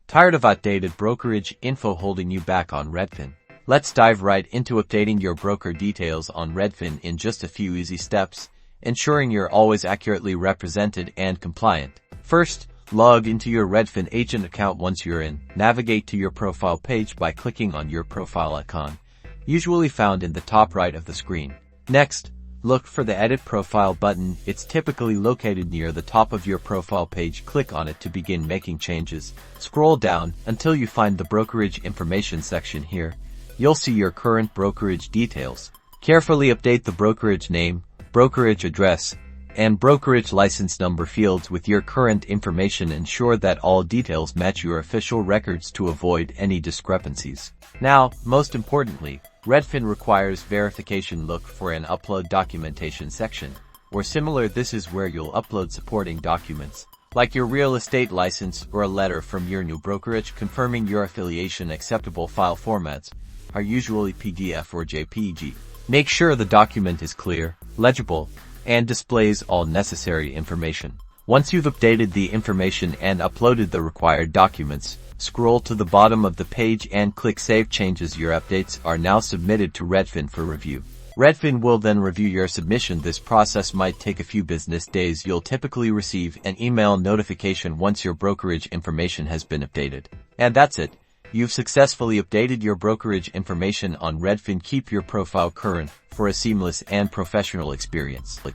Tired of outdated brokerage info holding you back on Redfin? Let's dive right into updating your broker details on Redfin in just a few easy steps, ensuring you're always accurately represented and compliant. First, log into your Redfin agent account. Once you're in, navigate to your profile page by clicking on your profile icon, usually found in the top right of the screen. Next, look for the Edit Profile button. It's typically located near the top of your profile page. Click on it to begin making changes. Scroll down until you find the Brokerage Information section. Here, you'll see your current brokerage details. Carefully update the brokerage name, brokerage address, and brokerage license number fields with your current information. Ensure that all details match your official records to avoid any discrepancies. Now, most importantly, Redfin requires verification. Look for an Upload Documentation section or similar. This is where you'll upload supporting documents, like your real estate license or a letter from your new brokerage confirming your affiliation. Acceptable file formats are usually PDF or JPG. Make sure the document is clear, legible, and displays all necessary information. Once you've updated the information and uploaded the required documents, scroll to the bottom of the page and click Save Changes. Your updates are now submitted to Redfin for review. Redfin will then review your submission. This process might take a few business days. You'll typically receive an email notification once your brokerage information has been updated. And that's it. You've successfully updated your brokerage information on Redfin. Keep your profile current for a seamless and professional experience.